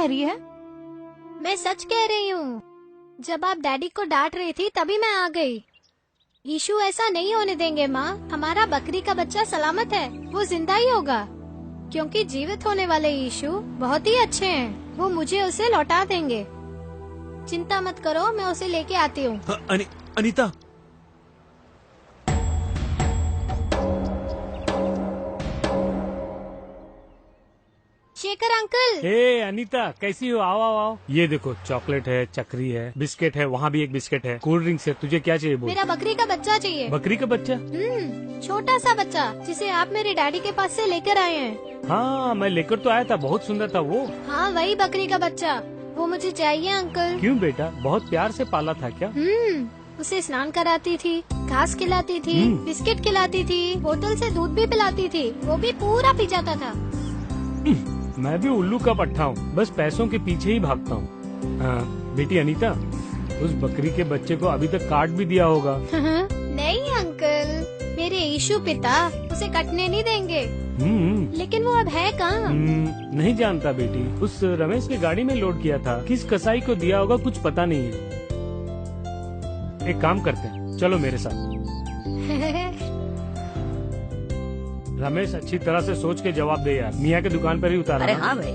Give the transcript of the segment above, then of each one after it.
रही है? मैं सच कह रही हूँ। जब आप डैडी को डांट रही थी तभी मैं आ गई। ईशु ऐसा नहीं होने देंगे माँ। हमारा बकरी का बच्चा सलामत है, वो जिंदा ही होगा, क्योंकि जीवित होने वाले ईशु बहुत ही अच्छे हैं। वो मुझे उसे लौटा देंगे। चिंता मत करो, मैं उसे लेके आती हूँ। अनीता, शेखर अंकल। हे अनीता, कैसी हो? आओ आओ आओ। ये देखो, चॉकलेट है, चक्री है, बिस्किट है, वहाँ भी एक बिस्किट है, कोल्ड ड्रिंक्स है। तुझे क्या चाहिए बोल? मेरा बकरी का बच्चा चाहिए। बकरी का बच्चा? छोटा सा बच्चा जिसे आप मेरे डैडी के पास से लेकर आए हैं। हाँ, मैं लेकर तो आया था, बहुत सुंदर था वो। हाँ, वही बकरी का बच्चा, वो मुझे चाहिए अंकल। क्यों बेटा, बहुत प्यार से पाला था क्या? उसे स्नान कराती थी, घास खिलाती थी, बिस्किट खिलाती थी, बोतल से दूध भी पिलाती थी, वो भी पूरा पी जाता था। मैं भी उल्लू का पट्टा हूँ, बस पैसों के पीछे ही भागता हूँ। हाँ, बेटी अनीता, उस बकरी के बच्चे को अभी तक काट भी दिया होगा। नहीं अंकल, मेरे ईशु पिता उसे कटने नहीं देंगे। लेकिन वो अब है कहाँ? नहीं जानता बेटी, उस रमेश ने गाड़ी में लोड किया था, किस कसाई को दिया होगा कुछ पता नहीं है। एक काम करते हैं, चलो मेरे साथ। रमेश, अच्छी तरह से सोच के जवाब दे यार, मियाँ के दुकान पर ही उतारा। अरे हाँ भाई,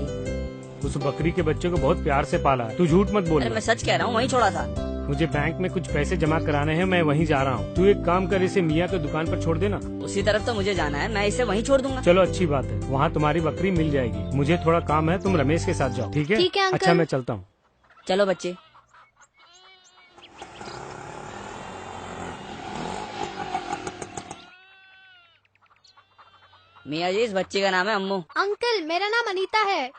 उस बकरी के बच्चे को बहुत प्यार से पाला है, तू झूठ मत बोल। मैं सच कह रहा हूँ, वहीं छोड़ा था। मुझे बैंक में कुछ पैसे जमा कराने हैं, मैं वहीं जा रहा हूँ। तू एक काम कर, इसे मियाँ के दुकान पर छोड़ देना। उसी तरफ तो मुझे जाना है, मैं इसे वहीं छोड़ दूंगा। चलो अच्छी बात है, वहाँ तुम्हारी बकरी मिल जाएगी। मुझे थोड़ा काम है, तुम रमेश के साथ जाओ। ठीक है? ठीक है अंकल। अच्छा, मैं चलता हूँ। चलो बच्चे। मियाँ जी, इस बच्चे का नाम है अम्मू। अंकल, मेरा नाम अनीता है।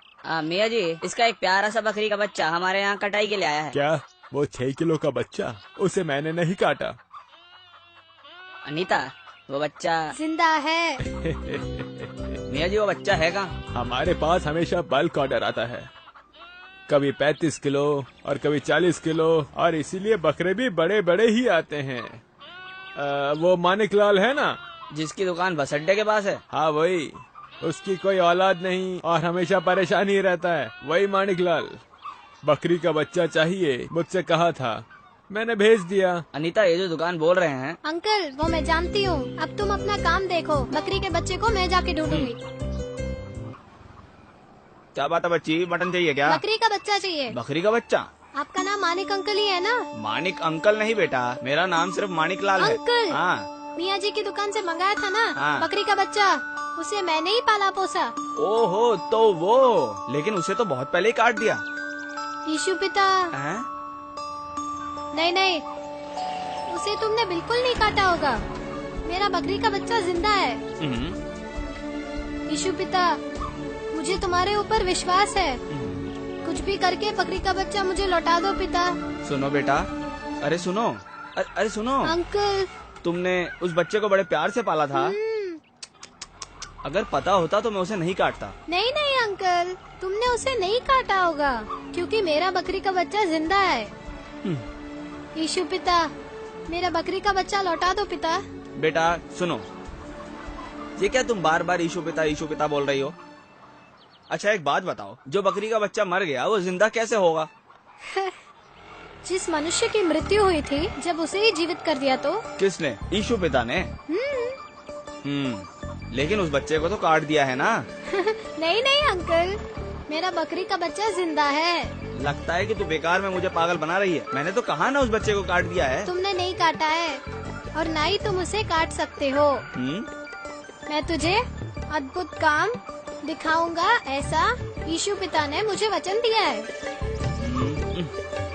मियाँ जी, इसका एक प्यारा सा बकरी का बच्चा हमारे यहाँ कटाई के लिए आया है। क्या वो 6 किलो का बच्चा? उसे मैंने नहीं काटा। अनीता, वो बच्चा जिंदा है। मियाँ जी, वो बच्चा है कहाँ? हमारे पास हमेशा बल्क ऑर्डर आता है, कभी 35 किलो और कभी 40 किलो, और इसीलिए बकरे भी बड़े बड़े ही आते हैं। वो मानिक लाल है ना, जिसकी दुकान बस अड्डे के पास है? हाँ वही। उसकी कोई औलाद नहीं और हमेशा परेशान ही रहता है, वही मानिक लाल। बकरी का बच्चा चाहिए, मुझसे कहा था, मैंने भेज दिया। अनीता, ये जो दुकान बोल रहे हैं। अंकल, वो मैं जानती हूँ, अब तुम अपना काम देखो, बकरी के बच्चे को मैं जाके ढूंढूंगी। क्या बात है बच्ची, मटन चाहिए क्या? बकरी का बच्चा चाहिए। बकरी का बच्चा? आपका नाम मानिक अंकल ही है ना? मानिक अंकल नहीं बेटा, मेरा नाम सिर्फ मानिक लाल है। अंकल, हाँ, मियाँ जी की दुकान से मंगाया था ना। हाँ। बकरी का बच्चा, उसे मैंने ही पाला पोसा। ओहो, तो वो, लेकिन उसे तो बहुत पहले ही काट दिया। ईशु पिता। हैं? नहीं नहीं, उसे तुमने बिल्कुल नहीं काटा होगा। मेरा बकरी का बच्चा जिंदा है। ईशु पिता, मुझे तुम्हारे ऊपर विश्वास है। कुछ भी करके बकरी का बच्चा मुझे लौटा दो पिता। सुनो बेटा, अरे सुनो, अरे सुनो अंकल, तुमने उस बच्चे को बड़े प्यार से पाला था। अगर पता होता तो मैं उसे नहीं काटता। नहीं नहीं अंकल, तुमने उसे नहीं काटा होगा, क्योंकि मेरा बकरी का बच्चा जिंदा है। ईशु पिता, मेरा बकरी का बच्चा लौटा दो पिता। बेटा सुनो, ये क्या तुम बार बार ईशु पिता बोल रही हो? अच्छा एक बात बताओ, जो बकरी का बच्चा मर गया वो जिंदा कैसे होगा? जिस मनुष्य की मृत्यु हुई थी, जब उसे ही जीवित कर दिया तो? किसने? ईशु पिता ने। लेकिन उस बच्चे को तो काट दिया है ना? नहीं नहीं अंकल, मेरा बकरी का बच्चा जिंदा है। लगता है कि तू बेकार में मुझे पागल बना रही है। मैंने तो कहा ना उस बच्चे को काट दिया है। तुमने नहीं काटा है, और ना ही तुम उसे काट सकते हो। मैं तुझे अद्भुत काम दिखाऊंगा, ऐसा ईशु पिता ने मुझे वचन दिया है।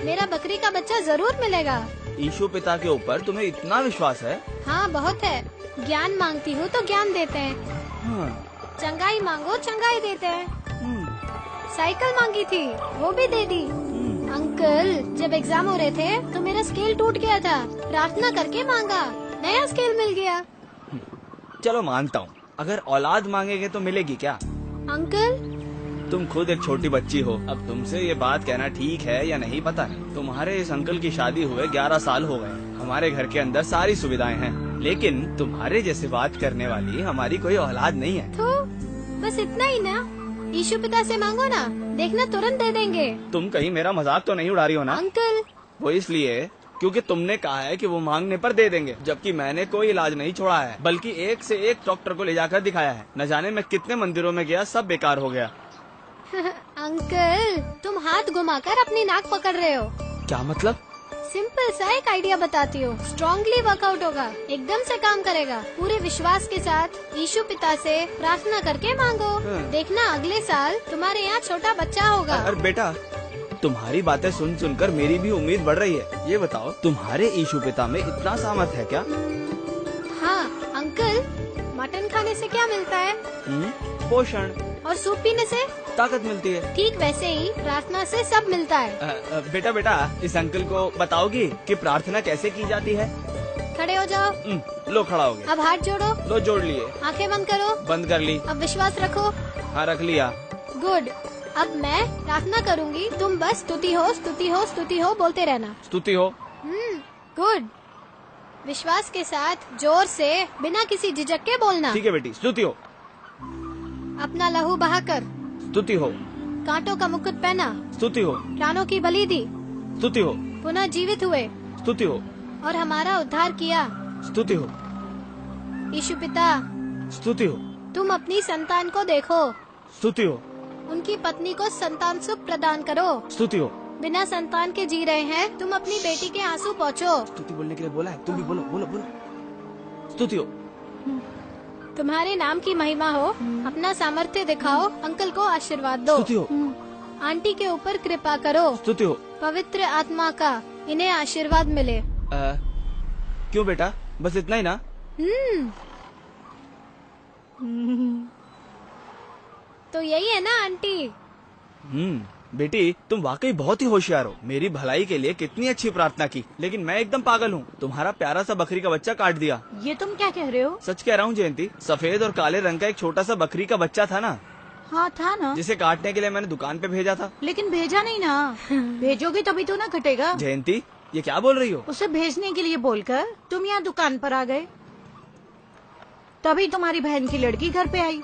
मेरा बकरी का बच्चा जरूर मिलेगा। ईशु पिता के ऊपर तुम्हें इतना विश्वास है? हाँ बहुत है। ज्ञान मांगती हूँ तो ज्ञान देते हैं। चंगाई मांगो, चंगाई देते हैं। साइकिल मांगी थी, वो भी दे दी। अंकल, जब एग्जाम हो रहे थे तो मेरा स्केल टूट गया था, प्रार्थना करके मांगा, नया स्केल मिल गया। चलो मानता हूँ, अगर औलाद मांगेंगे तो मिलेगी क्या? अंकल, तुम खुद एक छोटी बच्ची हो, अब तुमसे ये बात कहना ठीक है या नहीं पता नहीं। तुम्हारे इस अंकल की शादी हुए 11 साल हो गए। हमारे घर के अंदर सारी सुविधाएं हैं, लेकिन तुम्हारे जैसे बात करने वाली हमारी कोई औलाद नहीं है। तो बस इतना ही ना? ईशु पिता से मांगो ना, देखना तुरंत दे देंगे। तुम कहीं मेरा मजाक तो नहीं उड़ा रही हो ना? अंकल, वो इसलिए क्योंकि तुमने कहा है कि वो मांगने पर दे देंगे, जबकि मैंने कोई इलाज नहीं छोड़ा है, बल्कि एक से एक डॉक्टर को ले जाकर दिखाया है। न जाने मैं कितने मंदिरों में गया, सब बेकार हो गया। अंकल तुम हाथ घुमाकर अपनी नाक पकड़ रहे हो। क्या मतलब? सिंपल सा एक आइडिया बताती हूँ, स्ट्रांगली वर्कआउट होगा, एकदम से काम करेगा। पूरे विश्वास के साथ ईशु पिता से प्रार्थना करके मांगो, देखना अगले साल तुम्हारे यहाँ छोटा बच्चा होगा। अरे बेटा, तुम्हारी बातें सुन सुनकर मेरी भी उम्मीद बढ़ रही है। ये बताओ, तुम्हारे ईशु पिता में इतना सामर्थ है क्या? हाँ अंकल, मटन खाने से क्या मिलता है? पोषण। और सूप पीने से ताकत मिलती है। ठीक वैसे ही प्रार्थना से सब मिलता है। बेटा बेटा, इस अंकल को बताओगी कि प्रार्थना कैसे की जाती है? खड़े हो जाओ। लो, खड़ा हो गया। अब हाथ जोड़ो। लो, जोड़ लिए। आंखें बंद करो। बंद कर ली। अब विश्वास रखो। हाँ, रख लिया। गुड। अब मैं प्रार्थना करूंगी, तुम बस स्तुति हो स्तुति हो स्तुति हो बोलते रहना। स्तुति हो। गुड। विश्वास के साथ जोर से बिना किसी झिझक के बोलना। ठीक है बेटी, स्तुति हो। अपना लहू बहाकर स्तुति हो। कांटों का मुकुट पहना, स्तुति हो। प्राणों की बलि दी, स्तुति हो। पुनः जीवित हुए स्तुति हो। और हमारा उद्धार किया। स्तुति हो। यीशु पिता, स्तुति हो। तुम अपनी संतान को देखो, स्तुति हो। उनकी पत्नी को संतान सुख प्रदान करो। स्तुति हो। बिना संतान के जी रहे हैं, तुम अपनी बेटी के आंसू पोंछो। स्तुति बोलने के लिए बोला है, तुम भी बोलो बोलो बोलो। स्तुति हो। तुम्हारे नाम की महिमा हो, अपना सामर्थ्य दिखाओ, अंकल को आशीर्वाद दो। स्तुति हो। आंटी के ऊपर कृपा करो। स्तुति हो। पवित्र आत्मा का इन्हें आशीर्वाद मिले। क्यों बेटा, बस इतना ही ना? तो यही है ना आंटी। बेटी, तुम वाकई बहुत ही होशियार हो। मेरी भलाई के लिए कितनी अच्छी प्रार्थना की, लेकिन मैं एकदम पागल हूँ। तुम्हारा प्यारा सा बकरी का बच्चा काट दिया। ये तुम क्या कह रहे हो? सच कह रहा हूँ जयंती, सफेद और काले रंग का एक छोटा सा बकरी का बच्चा था ना, हाँ था ना, जिसे काटने के लिए मैंने दुकान पे भेजा था। लेकिन भेजा नहीं ना। भेजोगे तभी तो ना कटेगा। जयंती, ये क्या बोल रही हो? उसे भेजने के लिए बोलकर तुम यहाँ दुकान पर आ गए, तभी तुम्हारी बहन की लड़की घर पे आई,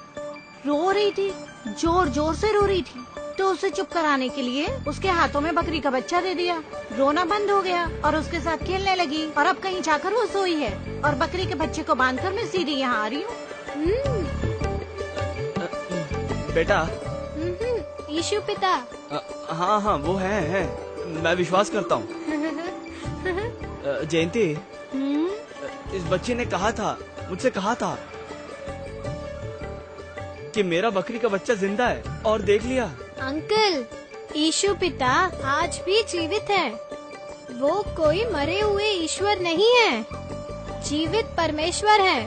रो रही थी, जोर जोर से रो रही थी, तो उसे चुप कराने के लिए उसके हाथों में बकरी का बच्चा दे दिया। रोना बंद हो गया और उसके साथ खेलने लगी, और अब कहीं जाकर वो सोई है, और बकरी के बच्चे को बांधकर मैं सीधी यहाँ आ रही हूँ। बेटा। यीशु पिता। हाँ हाँ, वो है, मैं विश्वास करता हूँ। जयंती, इस बच्चे ने कहा था, मुझसे कहा था कि मेरा बकरी का बच्चा जिंदा है, और देख लिया। अंकल, यीशु पिता आज भी जीवित है। वो कोई मरे हुए ईश्वर नहीं है, जीवित परमेश्वर है,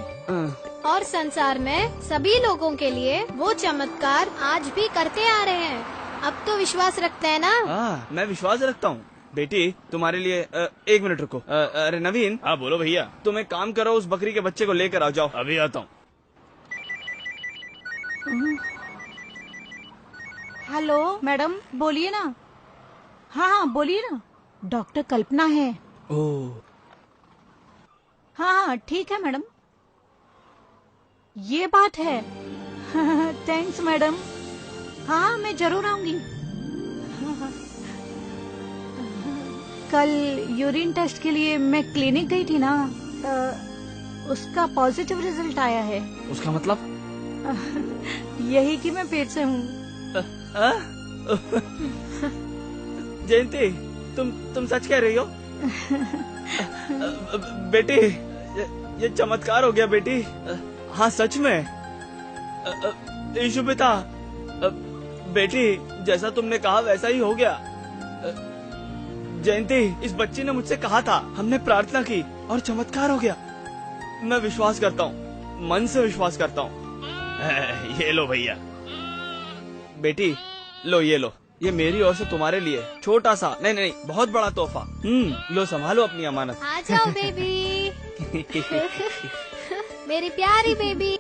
और संसार में सभी लोगों के लिए वो चमत्कार आज भी करते आ रहे हैं। अब तो विश्वास रखते हैं ना? हाँ, मैं विश्वास रखता हूँ। बेटी, तुम्हारे लिए 1 मिनट रुको। अरे नवीन। हाँ बोलो भैया। तुम एक काम करो, उस बकरी के बच्चे को लेकर आओ। जाओ। अभी आता हूँ। हेलो मैडम, बोलिए ना। हाँ हाँ बोलिए ना, डॉक्टर कल्पना है। ओह, हाँ हाँ ठीक है मैडम, ये बात है। Thanks madam. हाँ मैं जरूर आऊंगी। कल यूरिन टेस्ट के लिए मैं क्लिनिक गई थी ना, उसका पॉजिटिव रिजल्ट आया है। उसका मतलब? यही कि मैं पेट से हूँ। जयंती, तुम सच कह रही हो? बेटी, ये चमत्कार हो गया बेटी। हाँ सच में। यीशु पिता, बेटी जैसा तुमने कहा वैसा ही हो गया। जयंती, इस बच्ची ने मुझसे कहा था, हमने प्रार्थना की और चमत्कार हो गया। मैं विश्वास करता हूँ, मन से विश्वास करता हूँ। ये लो भैया। बेटी लो, ये लो, ये मेरी ओर से तुम्हारे लिए छोटा सा, नहीं बहुत बड़ा तोहफा। लो, संभालो अपनी अमानत। आ जाओ बेबी। मेरी प्यारी बेबी।